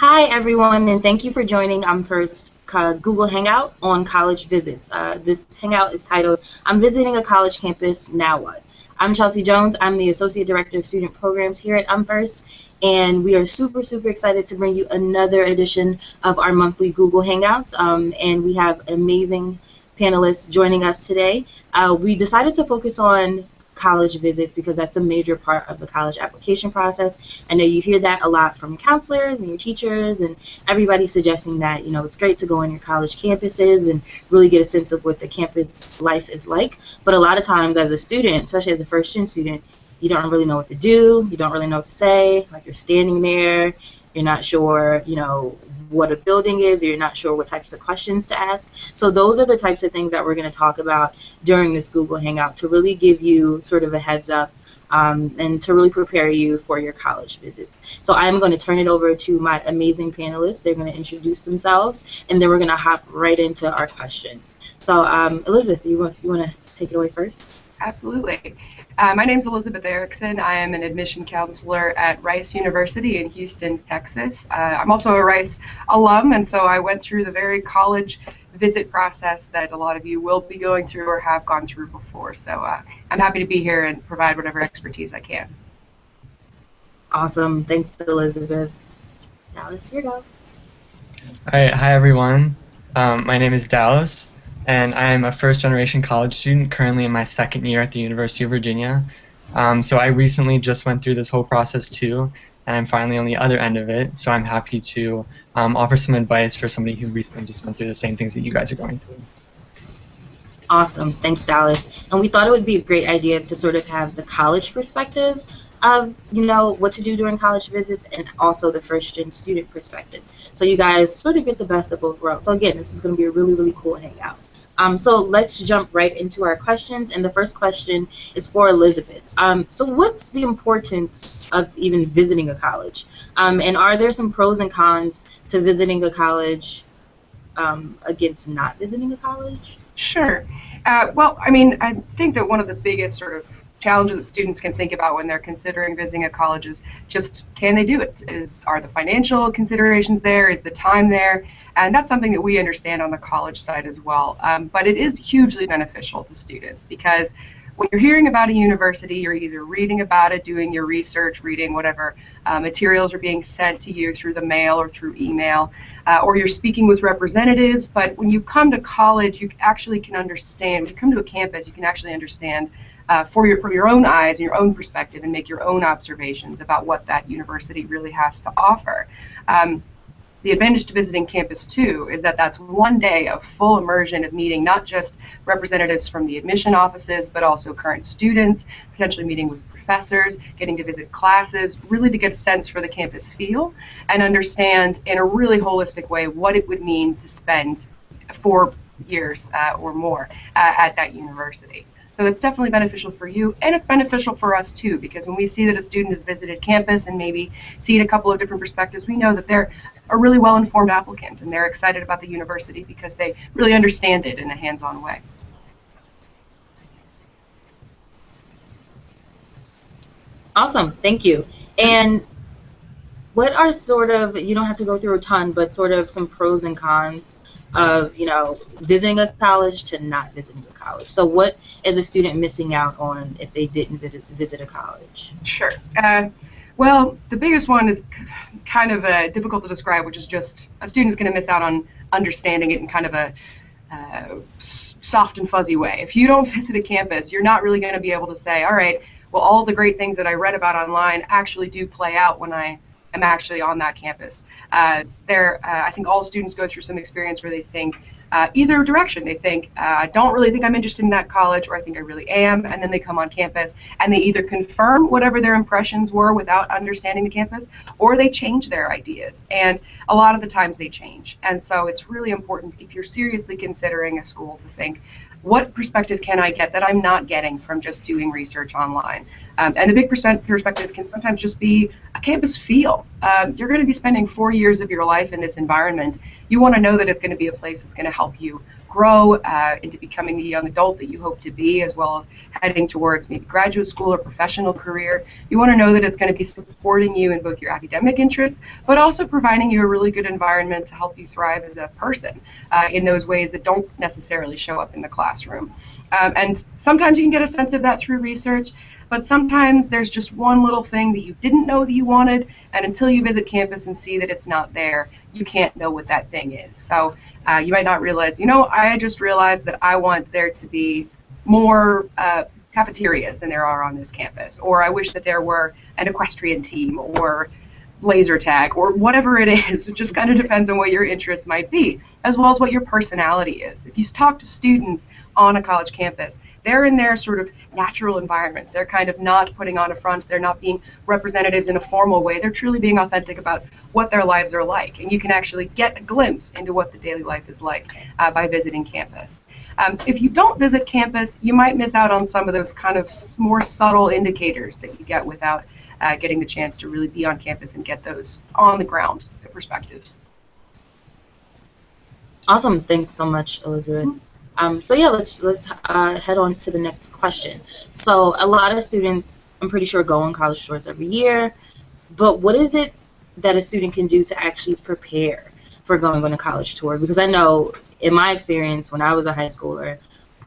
Hi, everyone, and thank you for joining first Google Hangout on college visits. This hangout is titled, I'm Visiting a College Campus, Now What? I'm Chelsea Jones. I'm the Associate Director of Student Programs here at First, and we are super, super excited to bring you another edition of our monthly Google Hangouts, and we have amazing panelists joining us today. We decided to focus on college visits because that's a major part of the college application process. I know you hear that a lot from counselors and your teachers and everybody suggesting that, it's great to go on your college campuses and really get a sense of what the campus life is like. But a lot of times as a student, especially as a first-gen student, you don't really know what to do. You don't really know what to say. Like, you're standing there, you're not sure, what a building is, or you're not sure what types of questions to ask. So those are the types of things that we're going to talk about during this Google Hangout to really give you sort of a heads up and to really prepare you for your college visits. So I'm going to turn it over to my amazing panelists. They're going to introduce themselves, and then we're going to hop right into our questions. So Elizabeth, if you want to take it away first. Absolutely. My name is Elizabeth Ericson. I am an admission counselor at Rice University in Houston, Texas. I'm also a Rice alum, and so I went through the very college visit process that a lot of you will be going through or have gone through before. So I'm happy to be here and provide whatever expertise I can. Awesome. Thanks, Elizabeth. Dallas, here you go. All right. Hi, everyone. My name is Dallas, and I am a first-generation college student currently in my second year at the University of Virginia. So I recently just went through this whole process too, and I'm finally on the other end of it, so I'm happy to offer some advice for somebody who recently just went through the same things that you guys are going through. Awesome. Thanks, Dallas. And we thought it would be a great idea to sort of have the college perspective of, what to do during college visits, and also the first-gen student perspective. So you guys sort of get the best of both worlds. So again, this is going to be a really, really cool hangout. So let's jump right into our questions, and the first question is for Elizabeth. So what's the importance of even visiting a college? And are there some pros and cons to visiting a college against not visiting a college? Sure. Well, I think that one of the biggest sort of challenges that students can think about when they're considering visiting a college is just, can they do it? Are the financial considerations there? Is the time there? And that's something that we understand on the college side as well. But it is hugely beneficial to students because when you're hearing about a university, you're either reading about it, doing your research, reading whatever materials are being sent to you through the mail or through email, or you're speaking with representatives. But when you come to college, you actually can understand, when you come to a campus, you can actually understand from your own eyes and your own perspective and make your own observations about what that university really has to offer. The advantage to visiting campus too is that that's one day of full immersion of meeting not just representatives from the admission offices, but also current students, potentially meeting with professors, getting to visit classes, really to get a sense for the campus feel and understand in a really holistic way what it would mean to spend 4 years or more at that university. So it's definitely beneficial for you, and it's beneficial for us too, because when we see that a student has visited campus and maybe seen a couple of different perspectives, we know that they're a really well-informed applicant and they're excited about the university because they really understand it in a hands-on way. Awesome, thank you. And what are sort of, you don't have to go through a ton, but sort of some pros and cons of, visiting a college to not visiting a college? So what is a student missing out on if they didn't visit a college? Sure. Well, the biggest one is kind of difficult to describe, which is just a student's going to miss out on understanding it in kind of a soft and fuzzy way. If you don't visit a campus, you're not really going to be able to say, all right, well, all the great things that I read about online actually do play out when I am actually on that campus. I think all students go through some experience where they think either direction. They think, I don't really think I'm interested in that college, or I think I really am, and then they come on campus and they either confirm whatever their impressions were without understanding the campus, or they change their ideas. And a lot of the times they change. And so it's really important, if you're seriously considering a school, to think, what perspective can I get that I'm not getting from just doing research online? And the big perspective can sometimes just be a campus feel. You're going to be spending 4 years of your life in this environment. You want to know that it's going to be a place that's going to help you grow into becoming the young adult that you hope to be, as well as heading towards maybe graduate school or professional career. You want to know that it's going to be supporting you in both your academic interests, but also providing you a really good environment to help you thrive as a person in those ways that don't necessarily show up in the classroom. And sometimes you can get a sense of that through research, but sometimes there's just one little thing that you didn't know that you wanted, and until you visit campus and see that it's not there, you can't know what that thing is. So you might not realize, I just realized that I want there to be more cafeterias than there are on this campus, or I wish that there were an equestrian team or laser tag or whatever it is. It just kind of depends on what your interests might be, as well as what your personality is. If you talk to students on a college campus, they're in their sort of natural environment. They're kind of not putting on a front. They're not being representatives in a formal way. They're truly being authentic about what their lives are like. And you can actually get a glimpse into what the daily life is like by visiting campus. If you don't visit campus, you might miss out on some of those kind of more subtle indicators that you get without getting the chance to really be on campus and get those on the ground perspectives. Awesome. Thanks so much, Elizabeth. So yeah, let's head on to the next question. So a lot of students, I'm pretty sure, go on college tours every year, but what is it that a student can do to actually prepare for going on a college tour? Because I know in my experience when I was a high schooler,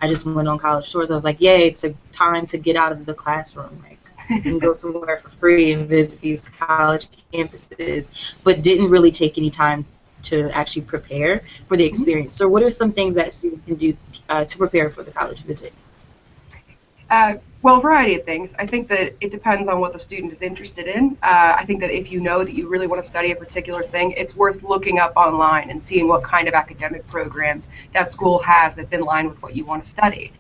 I just went on college tours. I was like, yay, it's a time to get out of the classroom, like, and go somewhere for free and visit these college campuses, but didn't really take any time to actually prepare for the experience. So what are some things that students can do to prepare for the college visit? Well, a variety of things. I think that it depends on what the student is interested in. I think that if you know that you really want to study a particular thing, it's worth looking up online and seeing what kind of academic programs that school has that's in line with what you want to study.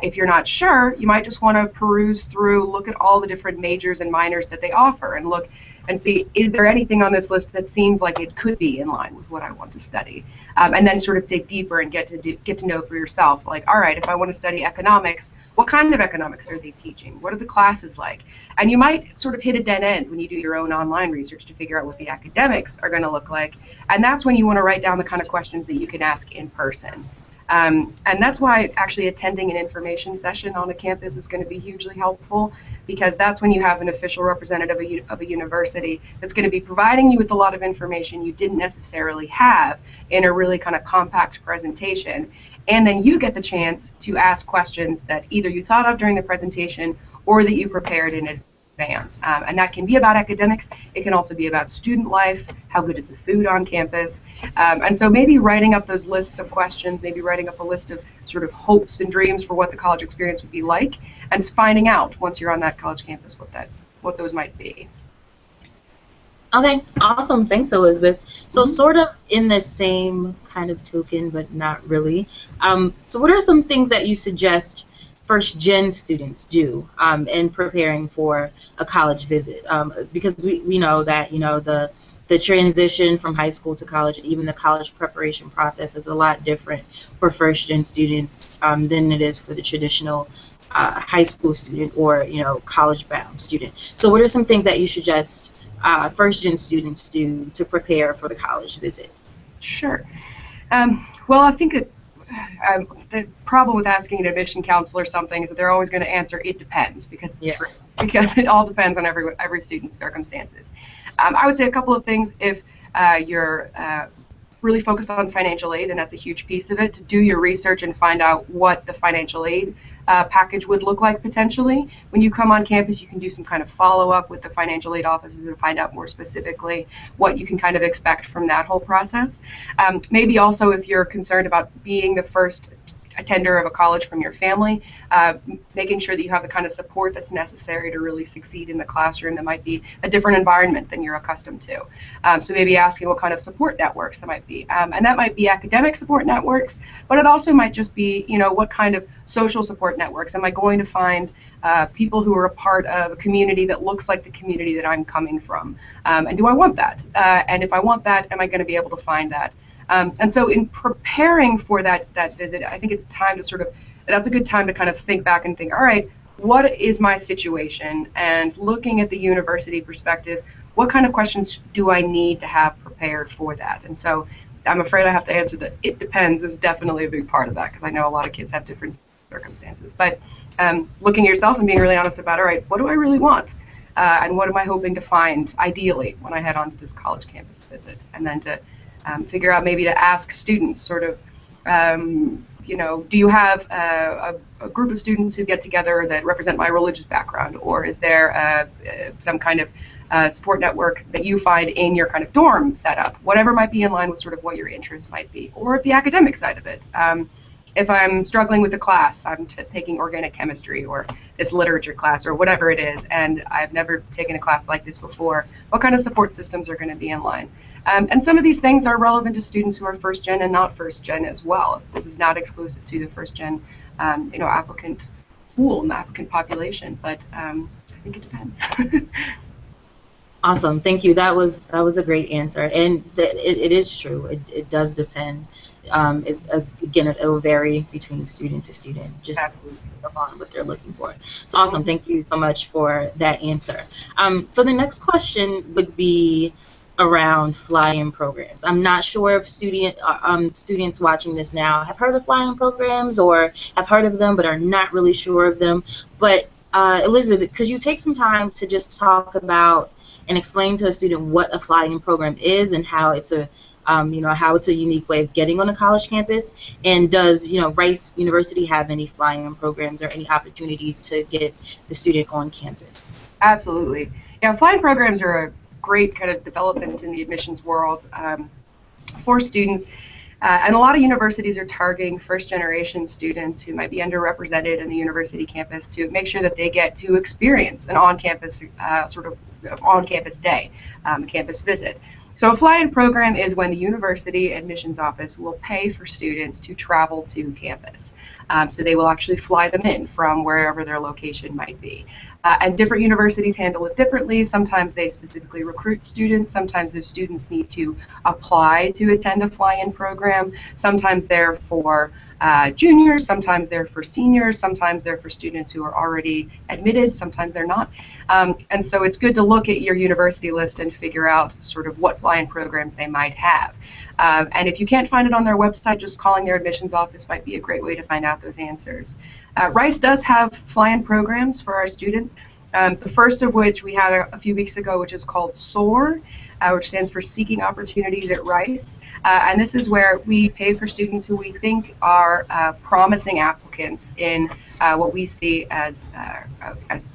If you're not sure, you might just want to peruse through, look at all the different majors and minors that they offer, and look and see, is there anything on this list that seems like it could be in line with what I want to study? And then sort of dig deeper and get to know for yourself, like, all right, if I want to study economics, what kind of economics are they teaching? What are the classes like? And you might sort of hit a dead end when you do your own online research to figure out what the academics are going to look like. And that's when you want to write down the kind of questions that you can ask in person. And that's why actually attending an information session on a campus is going to be hugely helpful, because that's when you have an official representative of a university that's going to be providing you with a lot of information you didn't necessarily have in a really kind of compact presentation. And then you get the chance to ask questions that either you thought of during the presentation or that you prepared in advance. And that can be about academics. It can also be about student life. How good is the food on campus? And so maybe writing up those lists of questions, maybe writing up a list of sort of hopes and dreams for what the college experience would be like, and finding out once you're on that college campus what those might be. Okay, awesome. Thanks, Elizabeth. So sort of in the same kind of token, but not really. So what are some things that you suggest first-gen students do in preparing for a college visit? Because we know that, the transition from high school to college, and even the college preparation process, is a lot different for first-gen students than it is for the traditional high school student or, college-bound student. So what are some things that you suggest first-gen students do to prepare for the college visit? Sure. Well, I think that the problem with asking an admission counselor something is that they're always going to answer, it depends, because it's true. Because it all depends on every student's circumstances. I would say a couple of things. If you're really focused on financial aid, and that's a huge piece of it, to do your research and find out what the financial aid package would look like potentially. When you come on campus, you can do some kind of follow-up with the financial aid offices and find out more specifically what you can kind of expect from that whole process. Maybe also, if you're concerned about being the first attender of a college from your family, making sure that you have the kind of support that's necessary to really succeed in the classroom that might be a different environment than you're accustomed to. So maybe asking what kind of support networks there might be. And that might be academic support networks, but it also might just be, what kind of social support networks. Am I going to find people who are a part of a community that looks like the community that I'm coming from? And do I want that? And if I want that, am I going to be able to find that? And so in preparing for that visit, I think it's time to that's a good time to kind of think back and think, all right, what is my situation? And looking at the university perspective, what kind of questions do I need to have prepared for that? And so I'm afraid I have to answer that it depends is definitely a big part of that, because I know a lot of kids have different circumstances. But looking at yourself and being really honest about, all right, what do I really want? And what am I hoping to find, ideally, when I head onto this college campus visit? And then to figure out, maybe to ask students sort of, do you have a group of students who get together that represent my religious background? Or is there some kind of support network that you find in your kind of dorm setup? Whatever might be in line with sort of what your interests might be. Or the academic side of it. If I'm struggling with a class, I'm taking organic chemistry or this literature class or whatever it is, and I've never taken a class like this before, what kind of support systems are going to be in line? And some of these things are relevant to students who are first gen and not first gen as well. This is not exclusive to the first gen applicant pool and the applicant population, but I think it depends. Awesome, thank you. That was a great answer, and it is true. It does depend. Again, it will vary between student to student, just on what they're looking for. So awesome, thank you so much for that answer. So the next question would be around fly-in programs. I'm not sure if students watching this now have heard of fly-in programs or have heard of them but are not really sure of them. But Elizabeth, could you take some time to just talk about and explain to a student what a fly-in program is and how it's a how it's a unique way of getting on a college campus? And does Rice University have any fly-in programs or any opportunities to get the student on campus? Absolutely. Yeah, fly-in programs are a great kind of development in the admissions world for students. And a lot of universities are targeting first-generation students who might be underrepresented in the university campus to make sure that they get to experience an on-campus on-campus day, campus visit. So a fly-in program is when the university admissions office will pay for students to travel to campus. So they will actually fly them in from wherever their location might be. And different universities handle it differently. Sometimes they specifically recruit students. Sometimes those students need to apply to attend a fly-in program. Sometimes they're for juniors, sometimes they're for seniors, sometimes they're for students who are already admitted, sometimes they're not. And so it's good to look at your university list and figure out sort of what fly-in programs they might have. And if you can't find it on their website, just calling their admissions office might be a great way to find out those answers. Rice does have fly-in programs for our students. The first of which we had a few weeks ago, which is called SOAR, which stands for Seeking Opportunities at Rice. And this is where we pay for students who we think are promising applicants in what we see as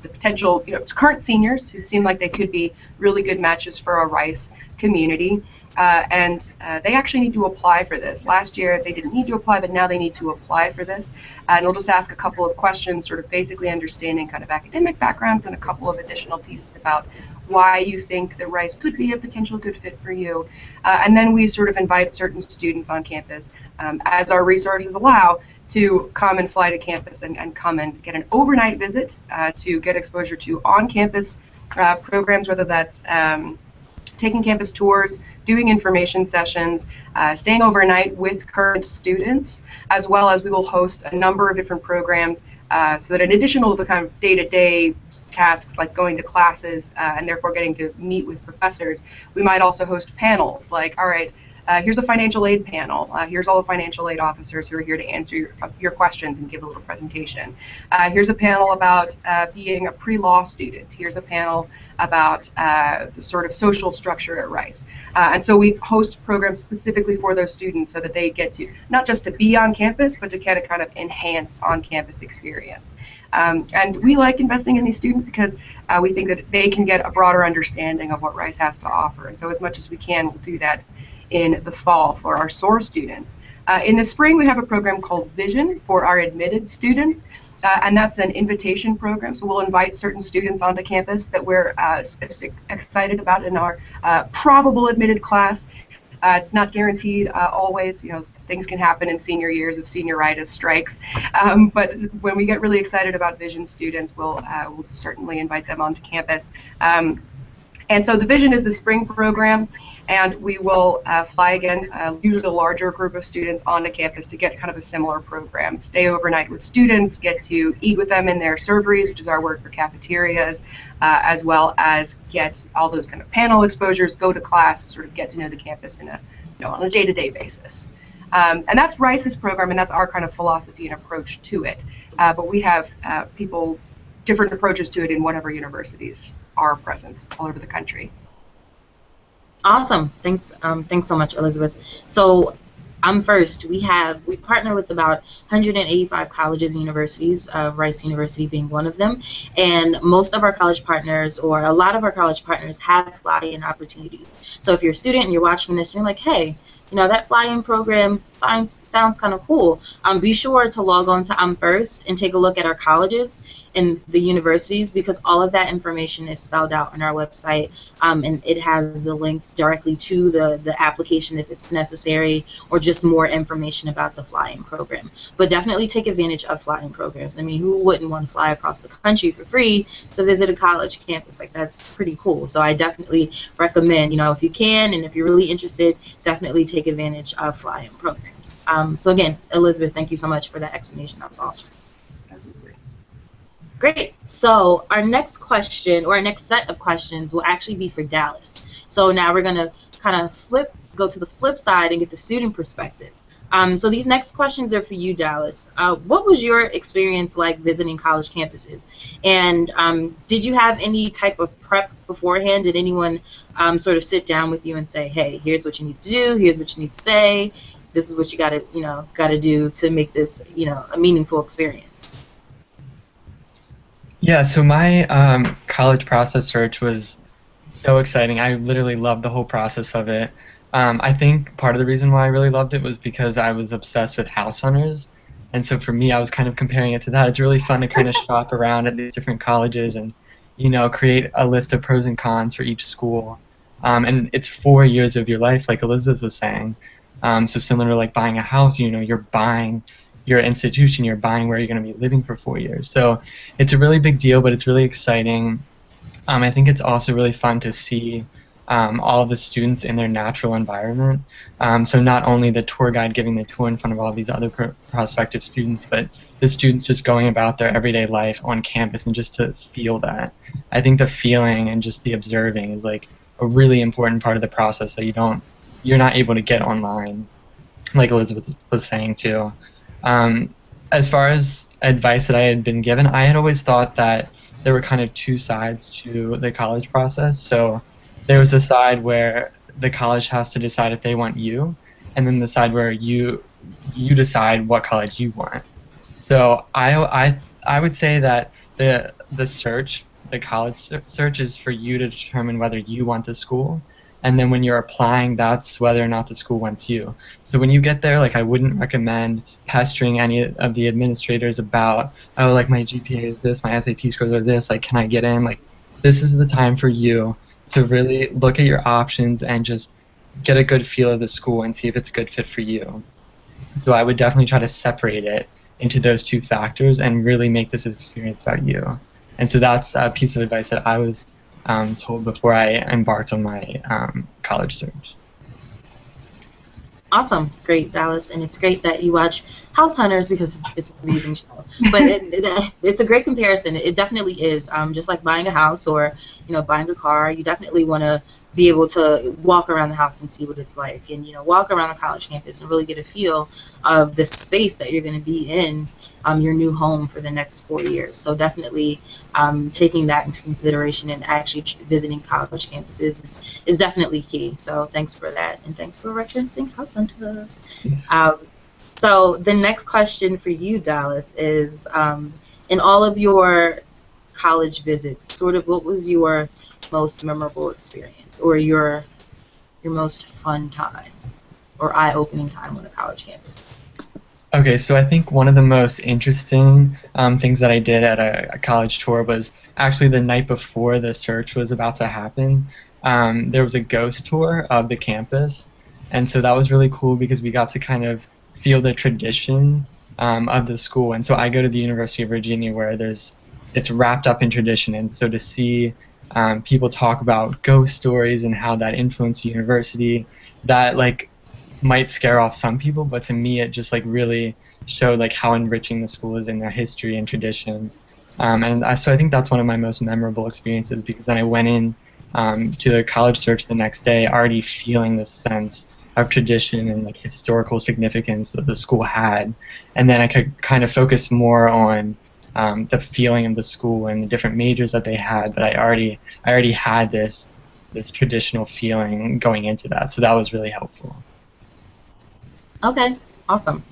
the potential, current seniors who seem like they could be really good matches for a Rice community. And they actually need to apply for this. Last year they didn't need to apply, but now they need to apply for this. And we'll just ask a couple of questions, sort of basically understanding kind of academic backgrounds and a couple of additional pieces about why you think that Rice could be a potential good fit for you. And then we sort of invite certain students on campus, as our resources allow, to come and fly to campus and come and get an overnight visit to get exposure to on-campus programs, whether that's taking campus tours, doing information sessions, staying overnight with current students, as well as we will host a number of different programs so that in addition to the kind of day-to-day tasks like going to classes and therefore getting to meet with professors, we might also host panels like, all right, here's a financial aid panel. Here's all the financial aid officers who are here to answer your questions and give a little presentation. Here's a panel about being a pre-law student. Here's a panel about the sort of social structure at Rice. And so we host programs specifically for those students so that they get to, not just to be on campus, but to get a kind of enhanced on-campus experience. And we like investing in these students because we think that they can get a broader understanding of what Rice has to offer. And so as much as we can, we'll do that in the fall for our SOAR students. In the spring, we have a program called Vision for our admitted students, and that's an invitation program. So we'll invite certain students onto campus that we're excited about in our probable admitted class. It's not guaranteed always. Things can happen in senior years of senioritis strikes. But when we get really excited about Vision students, we'll certainly invite them onto campus. And so the Vision is the spring program, and we will fly again, usually a larger group of students onto campus to get kind of a similar program. Stay overnight with students, get to eat with them in their serveries, which is our word for cafeterias, as well as get all those kind of panel exposures, go to class, sort of get to know the campus in a on a day-to-day basis. And that's Rice's program, and that's our kind of philosophy and approach to it. But we have different approaches to it in whatever universities are present all over the country. Awesome. Thanks. Thanks so much, Elizabeth. So first, we partner with about 185 colleges and universities, Rice University being one of them, and most of our college partners, or a lot of our college partners, have fly-in opportunities. So if you're a student and you're watching this and you're like, hey, that fly-in program sounds kind of cool, be sure to log on to First and take a look at our colleges and the universities, because all of that information is spelled out on our website, and it has the links directly to the application if it's necessary, or just more information about the fly-in program. But definitely take advantage of fly-in programs. I mean, who wouldn't want to fly across the country for free to visit a college campus? Like, that's pretty cool. So I definitely recommend, if you can, and if you're really interested, definitely take advantage of fly-in programs. So again, Elizabeth, thank you so much for that explanation. That was awesome. Absolutely. Great. So our next question, or our next set of questions, will actually be for Dallas. So now we're going to kind of go to the flip side and get the student perspective. So these next questions are for you, Dallas. What was your experience like visiting college campuses? And did you have any type of prep beforehand? Did anyone sort of sit down with you and say, hey, here's what you need to do, here's what you need to say, this is what you gotta do to make this, a meaningful experience? Yeah, so my college process search was so exciting. I literally loved the whole process of it. I think part of the reason why I really loved it was because I was obsessed with house hunters. And so for me, I was kind of comparing it to that. It's really fun to kind of shop around at these different colleges and, create a list of pros and cons for each school. And it's 4 years of your life, like Elizabeth was saying. So similar to like buying a house, you're buying your institution, you're buying where you're going to be living for 4 years. So it's a really big deal, but it's really exciting. I think it's also really fun to see all of the students in their natural environment. So not only the tour guide giving the tour in front of all these other prospective students, but the students just going about their everyday life on campus, and just to feel that. I think the feeling and just the observing is like a really important part of the process that you're not able to get online, like Elizabeth was saying too. As far as advice that I had been given, I had always thought that there were kind of two sides to the college process. So there was the side where the college has to decide if they want you, and then the side where you decide what college you want. So I would say that the college search is for you to determine whether you want the school, and then when you're applying, that's whether or not the school wants you. So when you get there, like, I wouldn't recommend pestering any of the administrators about, oh, like, my GPA is this, my SAT scores are this, like, can I get in? Like, this is the time for you to really look at your options and just get a good feel of the school and see if it's a good fit for you. So I would definitely try to separate it into those two factors and really make this experience about you. And so that's a piece of advice that I was told before I embarked on my college search. Awesome. Great, Dallas. And it's great that you watch House Hunters, because it's an amazing show. But it's a great comparison. It definitely is. Just like buying a house or buying a car, you definitely want to be able to walk around the house and see what it's like, and walk around the college campus and really get a feel of the space that you're going to be in, your new home for the next 4 years. So definitely taking that into consideration and actually visiting college campuses is definitely key. So thanks for that, and thanks for referencing House Hunters. So the next question for you, Dallas, is in all of your college visits, sort of what was your most memorable experience, or your most fun time or eye-opening time on a college campus? Okay, so I think one of the most interesting things that I did at a college tour was actually the night before the search was about to happen. There was a ghost tour of the campus, and so that was really cool because we got to kind of feel the tradition of the school. And so I go to the University of Virginia, where it's wrapped up in tradition, and so to see people talk about ghost stories and how that influenced the university, that like might scare off some people, but to me it just like really showed like how enriching the school is in their history and tradition. So I think that's one of my most memorable experiences, because then I went in to the college search the next day already feeling this sense of tradition and like historical significance that the school had, and then I could kind of focus more on the feeling of the school and the different majors that they had. But I already had this traditional feeling going into that, so that was really helpful. Okay, awesome.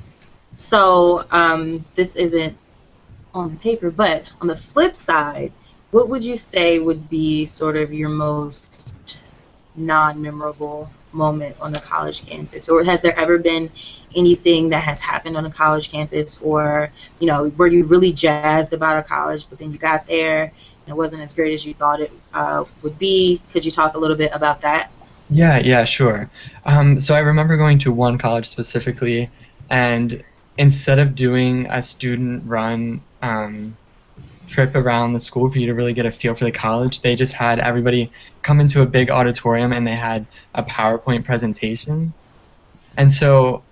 So this isn't on paper, but on the flip side, what would you say would be sort of your most non-memorable moment on the college campus? Or has there ever been anything that has happened on a college campus, or were you really jazzed about a college, but then you got there and it wasn't as great as you thought it would be? Could you talk a little bit about that? Yeah, sure. So I remember going to one college specifically, and instead of doing a student-run trip around the school for you to really get a feel for the college, they just had everybody come into a big auditorium and they had a PowerPoint presentation. And so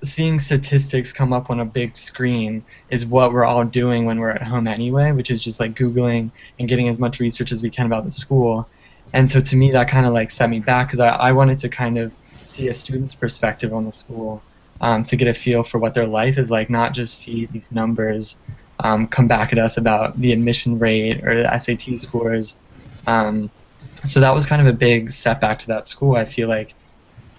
seeing statistics come up on a big screen is what we're all doing when we're at home anyway, which is just like Googling and getting as much research as we can about the school. And so to me, that kind of like set me back, because I wanted to kind of see a student's perspective on the school, to get a feel for what their life is like, not just see these numbers come back at us about the admission rate or the SAT scores. So that was kind of a big setback to that school. I feel like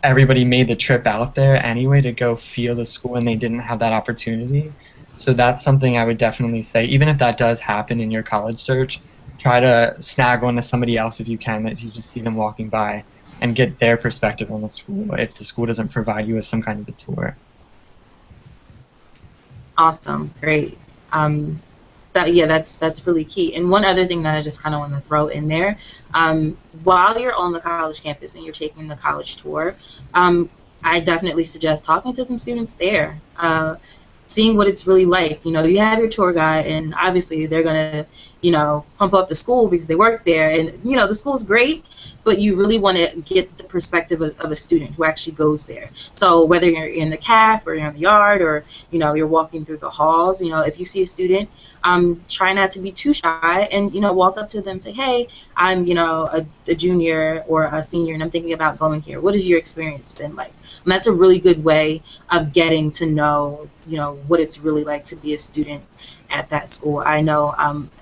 everybody made the trip out there anyway to go feel the school, and they didn't have that opportunity. So that's something I would definitely say, even if that does happen in your college search, try to snag on to somebody else if you can, if you just see them walking by, and get their perspective on the school if the school doesn't provide you with some kind of a tour. Awesome, great. That's really key. And one other thing that I just kind of want to throw in there, while you're on the college campus and you're taking the college tour, I definitely suggest talking to some students there, seeing what it's really like. You have your tour guide, and obviously they're gonna, pump up the school because they work there, and the school's great, but you really want to get the perspective of a student who actually goes there. So whether you're in the caf or you're in the yard, or you're walking through the halls, if you see a student, try not to be too shy, and walk up to them and say, hey, I'm a junior or a senior, and I'm thinking about going here. What has your experience been like? And that's a really good way of getting to know what it's really like to be a student at that school. I know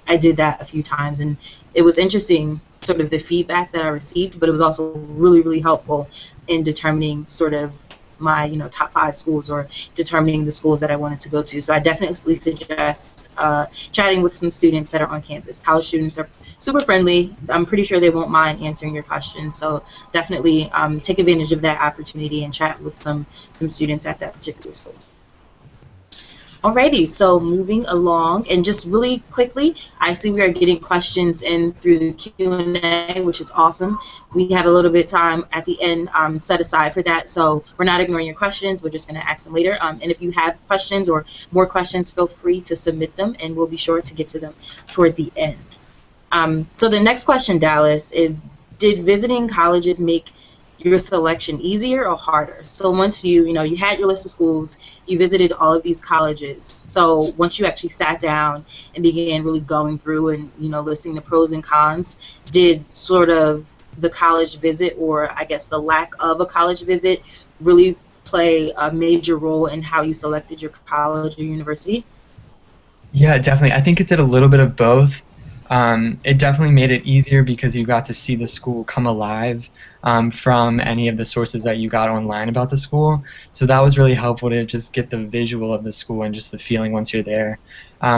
I did that a few times, and it was interesting, sort of the feedback that I received, but it was also really, really helpful in determining sort of my top 5 schools, or determining the schools that I wanted to go to. So I definitely suggest chatting with some students that are on campus. College students are super friendly. I'm pretty sure they won't mind answering your questions. So definitely take advantage of that opportunity and chat with some students at that particular school. Alrighty, so moving along, and just really quickly, I see we are getting questions in through the Q&A, which is awesome. We have a little bit of time at the end set aside for that, so we're not ignoring your questions. We're just going to ask them later. And if you have questions or more questions, feel free to submit them, and we'll be sure to get to them toward the end. So the next question, Dallas, is, did visiting colleges make your selection easier or harder? So once you had your list of schools, you visited all of these colleges. So once you actually sat down and began really going through and listing the pros and cons, did sort of the college visit, or I guess the lack of a college visit, really play a major role in how you selected your college or university? Yeah, definitely. I think it did a little bit of both. It definitely made it easier because you got to see the school come alive from any of the sources that you got online about the school. So that was really helpful to just get the visual of the school and just the feeling once you're there.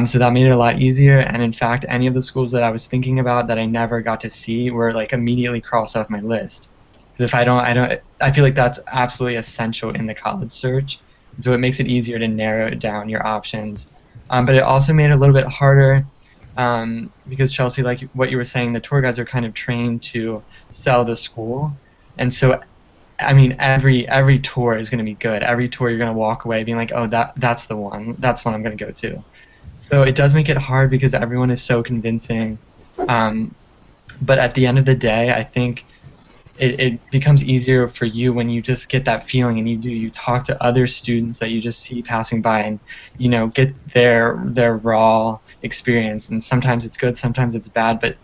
So that made it a lot easier. And in fact, any of the schools that I was thinking about that I never got to see were like immediately crossed off my list. Because if I feel like that's absolutely essential in the college search. So it makes it easier to narrow down your options. But it also made it a little bit harder. Because Chelsea, like what you were saying, the tour guides are kind of trained to sell the school, and so, I mean, every tour is going to be good. Every tour you're going to walk away being like, oh, that's the one. That's one I'm going to go to. So it does make it hard because everyone is so convincing. But at the end of the day, I think it becomes easier for you when you just get that feeling, and you talk to other students that you just see passing by, and get their raw experience. And sometimes it's good, sometimes it's bad, but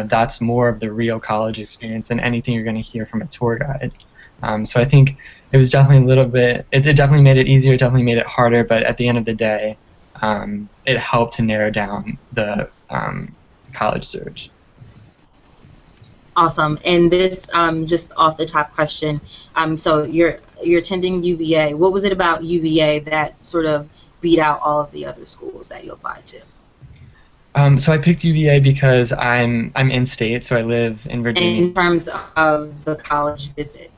that's more of the real college experience than anything you're going to hear from a tour guide. So I think it was definitely a little bit, it definitely made it easier, it definitely made it harder, but at the end of the day, it helped to narrow down the college search. Awesome. And this, just off the top question, so you're attending UVA. What was it about UVA that sort of beat out all of the other schools that you applied to? So I picked UVA because I'm in state, so I live in Virginia. In terms of the college visit.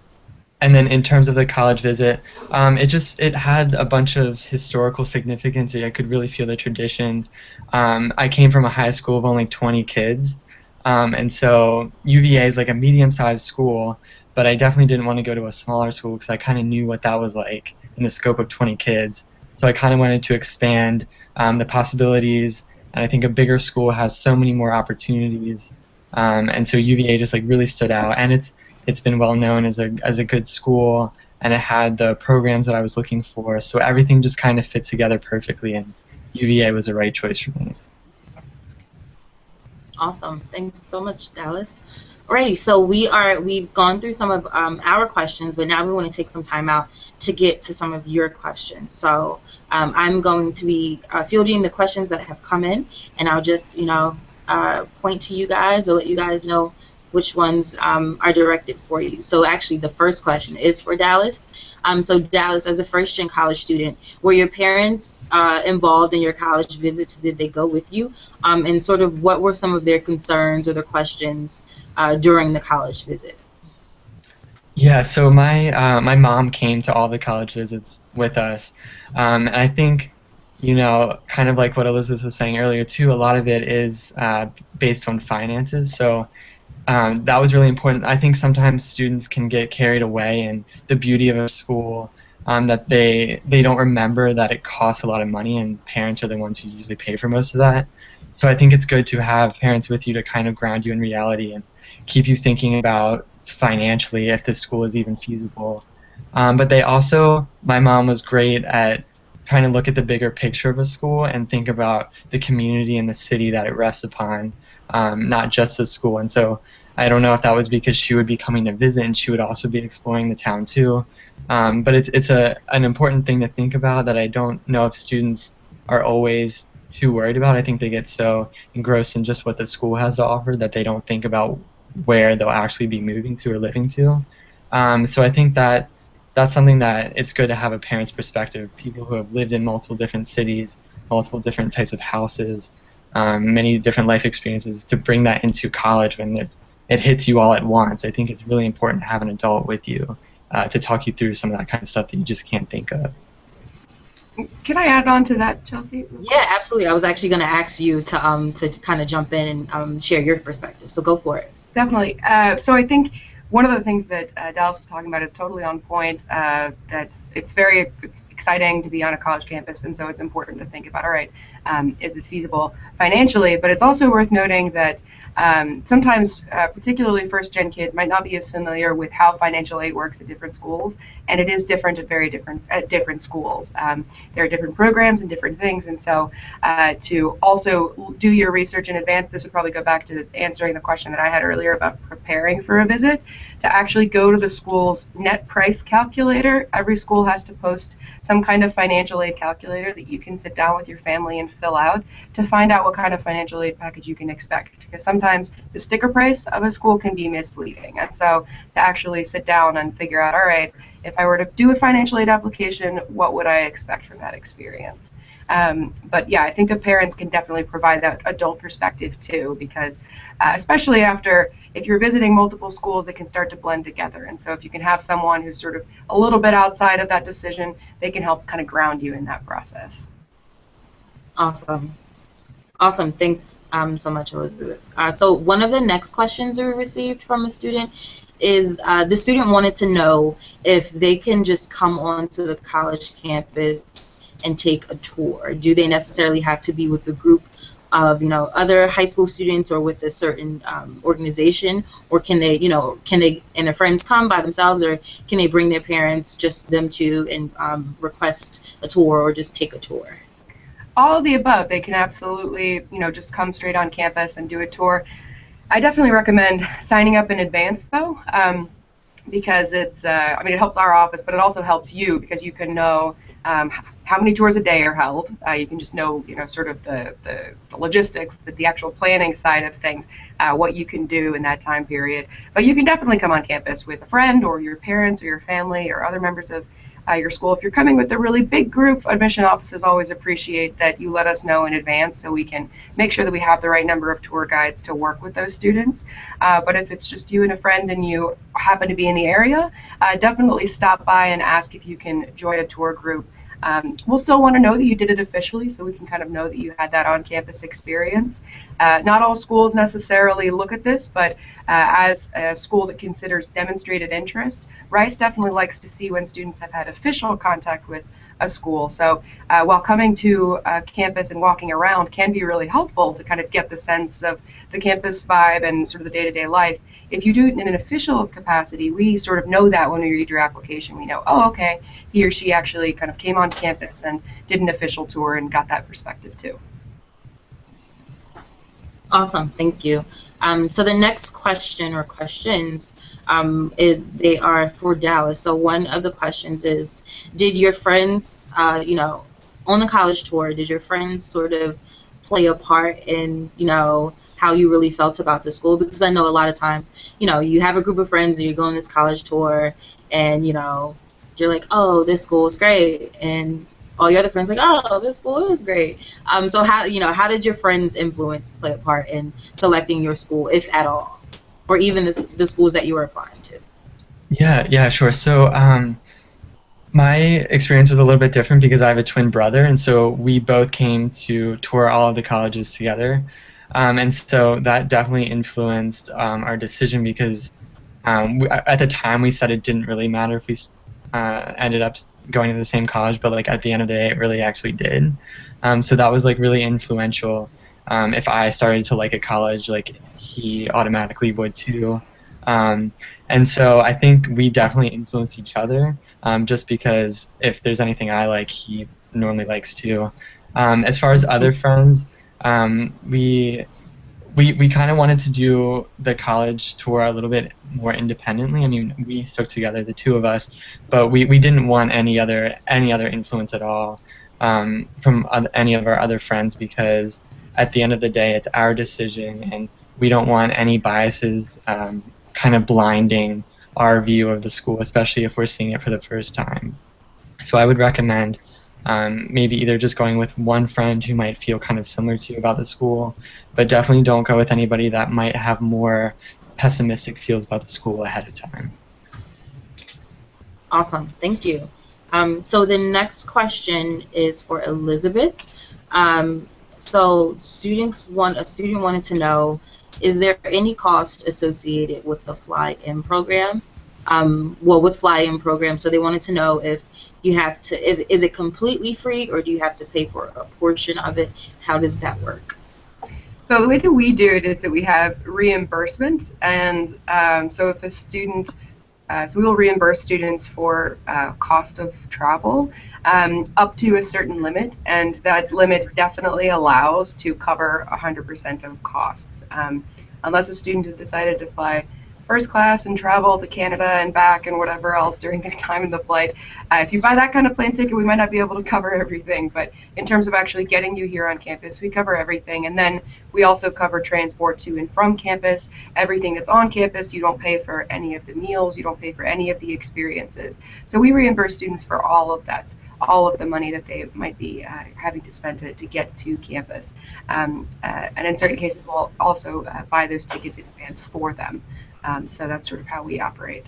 And then in terms of the college visit, it had a bunch of historical significance. I could really feel the tradition. I came from a high school of only 20 kids, and so UVA is like a medium-sized school, but I definitely didn't want to go to a smaller school because I kind of knew what that was like in the scope of 20 kids. So I kind of wanted to expand the possibilities, and I think a bigger school has so many more opportunities, and so UVA just like really stood out, and it's been well known as a good school, and it had the programs that I was looking for, so everything just kind of fit together perfectly, and UVA was the right choice for me. Awesome. Thanks so much, Dallas. Alrighty, so we've gone through some of our questions, but now we want to take some time out to get to some of your questions. So I'm going to be fielding the questions that have come in, and I'll just point to you guys or let you guys know which ones are directed for you. So actually, the first question is for Dallas. So Dallas, as a first-gen college student, were your parents involved in your college visits? Did they go with you? And sort of what were some of their concerns or their questions during the college visit? Yeah, so my mom came to all the college visits with us, and I think, kind of like what Elizabeth was saying earlier too, a lot of it is based on finances. So that was really important. I think sometimes students can get carried away in the beauty of a school, that they don't remember that it costs a lot of money, and parents are the ones who usually pay for most of that. So I think it's good to have parents with you to kind of ground you in reality and keep you thinking about financially if this school is even feasible. But my mom was great at trying to look at the bigger picture of a school and think about the community and the city that it rests upon, not just the school. And so I don't know if that was because she would be coming to visit and she would also be exploring the town too. But it's an important thing to think about that I don't know if students are always too worried about. I think they get so engrossed in just what the school has to offer that they don't think about where they'll actually be moving to or living to. So I think that's something that it's good to have a parent's perspective, people who have lived in multiple different cities, multiple different types of houses, many different life experiences, to bring that into college when it hits you all at once. I think it's really important to have an adult with you to talk you through some of that kind of stuff that you just can't think of. Can I add on to that, Chelsea? Yeah, absolutely. I was actually going to ask you to kind of jump in and share your perspective. So go for it. Definitely. So I think one of the things that Dallas was talking about is totally on point. That it's very exciting to be on a college campus, and so it's important to think about, all right, is this feasible financially? But it's also worth noting that sometimes, particularly first-gen kids, might not be as familiar with how financial aid works at different schools, and it is different at different schools. There are different programs and different things, and so to also do your research in advance, this would probably go back to answering the question that I had earlier about preparing for a visit, to actually go to the school's net price calculator. Every school has to post some kind of financial aid calculator that you can sit down with your family and fill out to find out what kind of financial aid package you can expect, because sometimes the sticker price of a school can be misleading. And so to actually sit down and figure out, all right, if I were to do a financial aid application, what would I expect from that experience? But yeah, I think the parents can definitely provide that adult perspective too, because especially if you're visiting multiple schools, it can start to blend together. And so if you can have someone who's sort of a little bit outside of that decision, they can help kind of ground you in that process. Awesome. Awesome. Thanks so much, Elizabeth. So one of the next questions we received from a student is the student wanted to know if they can just come onto the college campus and take a tour. Do they necessarily have to be with a group of other high school students or with a certain organization, or can they and their friends come by themselves, or can they bring their parents, just them two, and request a tour or just take a tour? All of the above. They can absolutely just come straight on campus and do a tour. I definitely recommend signing up in advance, though, because it's, I mean, it helps our office, but it also helps you because you can know how many tours a day are held. You can just know, sort of the logistics, the actual planning side of things, what you can do in that time period. But you can definitely come on campus with a friend or your parents or your family or other members of your school. If you're coming with a really big group, admission offices always appreciate that you let us know in advance so we can make sure that we have the right number of tour guides to work with those students. But if it's just you and a friend and you happen to be in the area, definitely stop by and ask if you can join a tour group. We'll still want to know that you did it officially so we can kind of know that you had that on-campus experience. Not all schools necessarily look at this, but as a school that considers demonstrated interest, Rice definitely likes to see when students have had official contact with a school. So while coming to campus and walking around can be really helpful to kind of get the sense of the campus vibe and sort of the day-to-day life, if you do it in an official capacity, we sort of know that when we read your application. We know, oh, okay, he or she actually kind of came on campus and did an official tour and got that perspective too. Awesome, thank you. So the next question or questions, they are for Dallas. So one of the questions is, did your friends, on the college tour, did your friends sort of play a part in, how you really felt about the school? Because I know a lot of times, you have a group of friends and you're going this college tour and, you're like, oh, this school is great. And all your other friends like, oh, this school is great. So how did your friends' influence play a part in selecting your school, if at all, or even the schools that you were applying to? Yeah, sure. So my experience was a little bit different because I have a twin brother, and so we both came to tour all of the colleges together. And so that definitely influenced our decision because at the time we said it didn't really matter if we ended up going to the same college, but like at the end of the day it really actually did. So that was like really influential. If I started to like a college, like he automatically would too. And so I think we definitely influence each other, just because if there's anything I like, he normally likes too. As far as other friends, we kind of wanted to do the college tour a little bit more independently. I mean, we stuck together, the two of us, but we didn't want any other influence at all from any of our other friends, because at the end of the day, it's our decision, and we don't want any biases kind of blinding our view of the school, especially if we're seeing it for the first time. So I would recommend maybe either just going with one friend who might feel kind of similar to you about the school, but definitely don't go with anybody that might have more pessimistic feels about the school ahead of time. Awesome, thank you. So the next question is for Elizabeth. So a student wanted to know, is there any cost associated with the fly-in program? With fly-in program, so they wanted to know if you have to, is it completely free, or do you have to pay for a portion of it? How does that work? So the way that we do it is that we have reimbursement, and so if a student, so we will reimburse students for cost of travel up to a certain limit, and that limit definitely allows to cover 100% of costs, unless a student has decided to fly first class and travel to Canada and back and whatever else during their time in the flight. If you buy that kind of plane ticket, we might not be able to cover everything, but in terms of actually getting you here on campus, we cover everything. And then we also cover transport to and from campus, everything that's on campus. You don't pay for any of the meals, you don't pay for any of the experiences. So we reimburse students for all of that, all of the money that they might be having to spend to get to campus. And in certain cases, we'll also buy those tickets in advance for them. So that's sort of how we operate.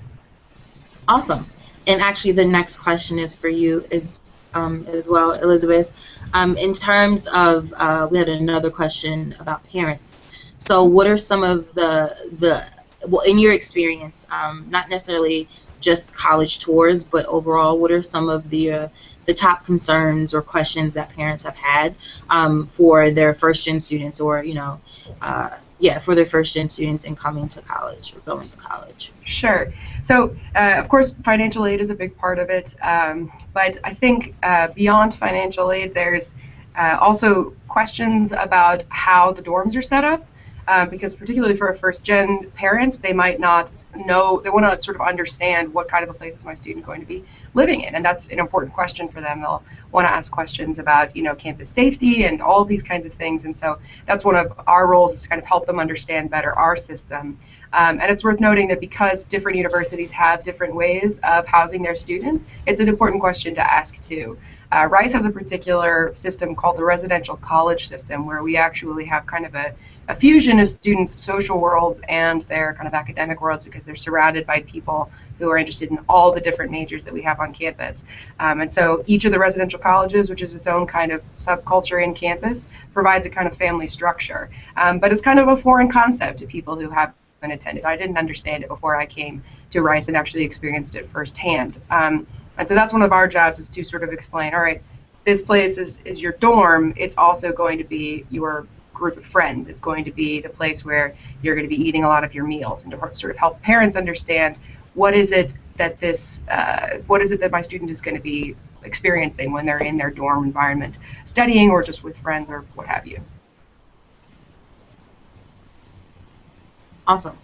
Awesome. And actually, the next question is for you as well, Elizabeth. In terms of, we had another question about parents. So what are some of well, in your experience, not necessarily just college tours, but overall, what are some of the top concerns or questions that parents have had for their first-gen students, or for their first-gen students in coming to college or going to college? Sure. So, of course, financial aid is a big part of it, but I think beyond financial aid, there's also questions about how the dorms are set up. because particularly for a first-gen parent, they might not know, they want to sort of understand what kind of a place is my student going to be living in, and that's an important question for them. They'll want to ask questions about, campus safety and all of these kinds of things, and so that's one of our roles, is to kind of help them understand better our system. And it's worth noting that because different universities have different ways of housing their students, it's an important question to ask too. Rice has a particular system called the residential college system, where we actually have kind of a fusion of students' social worlds and their kind of academic worlds, because they're surrounded by people who are interested in all the different majors that we have on campus. And so each of the residential colleges, which is its own kind of subculture in campus, provides a kind of family structure. But it's kind of a foreign concept to people who haven't attended. I didn't understand it before I came to Rice and actually experienced it firsthand. And so that's one of our jobs, is to sort of explain, all right, this place is your dorm. It's also going to be your group of friends. It's going to be the place where you're going to be eating a lot of your meals, and to sort of help parents understand what is it that my student is going to be experiencing when they're in their dorm environment, studying or just with friends or what have you. Awesome.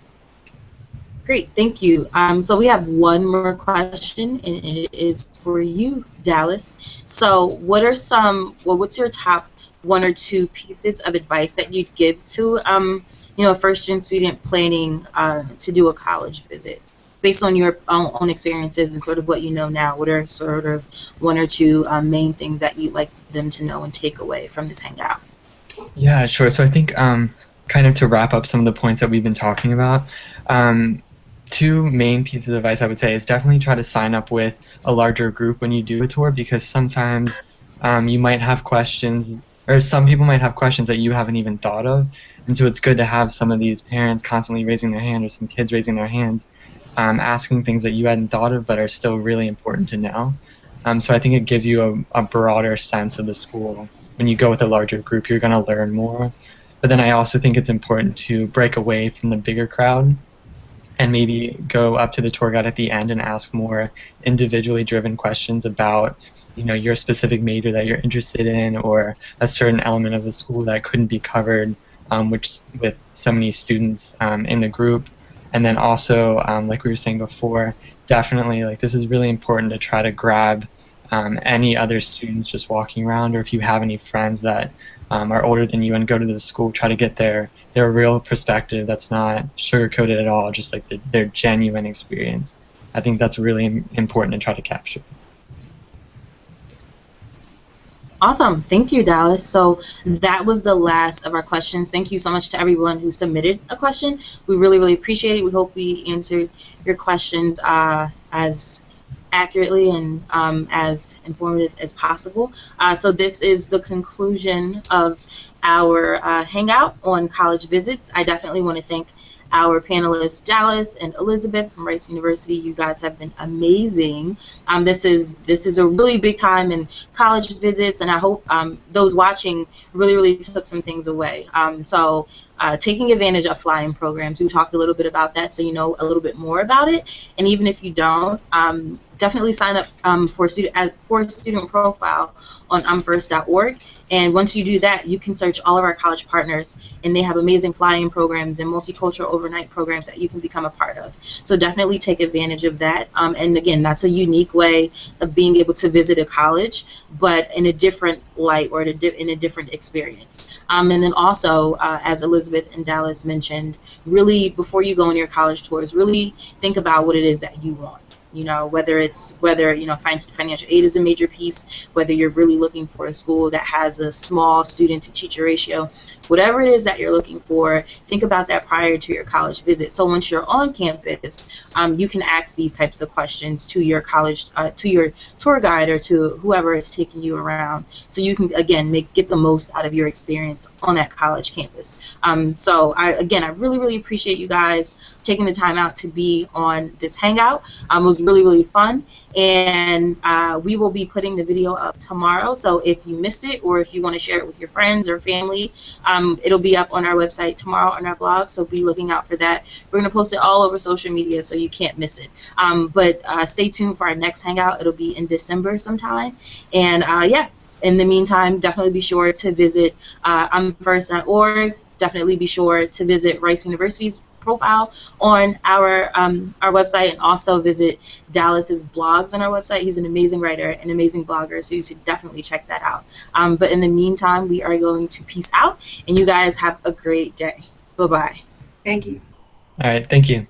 Great, thank you. So we have one more question, and it is for you, Dallas. So what's your top one or two pieces of advice that you'd give to a first-gen student planning to do a college visit? Based on your own experiences and sort of what you know now, what are sort of one or two main things that you'd like them to know and take away from this hangout? Yeah, sure. So I think kind of to wrap up some of the points that we've been talking about, two main pieces of advice I would say is definitely try to sign up with a larger group when you do a tour, because sometimes you might have questions, or some people might have questions that you haven't even thought of, and so it's good to have some of these parents constantly raising their hand, or some kids raising their hands, asking things that you hadn't thought of but are still really important to know. So I think it gives you a broader sense of the school. When you go with a larger group, you're going to learn more. But then I also think it's important to break away from the bigger crowd and maybe go up to the tour guide at the end and ask more individually driven questions about your specific major that you're interested in, or a certain element of the school that couldn't be covered with so many students in the group. And then also, like we were saying before, definitely, like, this is really important to try to grab any other students just walking around, or if you have any friends that are older than you and go to the school, try to get their real perspective that's not sugar-coated at all, just like their genuine experience. I think that's really important to try to capture. Awesome. Thank you, Dallas. So that was the last of our questions. Thank you so much to everyone who submitted a question. We really, really appreciate it. We hope we answered your questions as accurately and as informative as possible. So this is the conclusion of our hangout on college visits. I definitely want to thank our panelists, Dallas and Elizabeth from Rice University. You guys have been amazing. This is a really big time in college visits, and I hope those watching really took some things away. So taking advantage of fly-in programs, we talked a little bit about that, so you know a little bit more about it. And even if you don't, definitely sign up for a student profile on umfirst.org. And once you do that, you can search all of our college partners, and they have amazing fly-in programs and multicultural overnight programs that you can become a part of. So definitely take advantage of that. And again, that's a unique way of being able to visit a college, but in a different light, or in a different experience. And then also, as Elizabeth and Dallas mentioned, really, before you go on your college tours, really think about what it is that you want. Whether financial aid is a major piece, whether you're really looking for a school that has a small student-to-teacher ratio, whatever it is that you're looking for, think about that prior to your college visit. So once you're on campus, you can ask these types of questions to your college, to your tour guide, or to whoever is taking you around, so you can again get the most out of your experience on that college campus. So I really appreciate you guys taking the time out to be on this hangout. It was really fun, and we will be putting the video up tomorrow. So if you missed it, or if you want to share it with your friends or family, it'll be up on our website tomorrow on our blog, so be looking out for that. We're going to post it all over social media, so you can't miss it. But stay tuned for our next hangout. It'll be in December sometime. And yeah, in the meantime, definitely be sure to visit umfirst.org, definitely be sure to visit Rice University's profile on our website, and also visit Dallas's blogs on our website. He's an amazing writer, an amazing blogger, so you should definitely check that out. But in the meantime, we are going to peace out, and you guys have a great day. Bye-bye. Thank you. All right, thank you.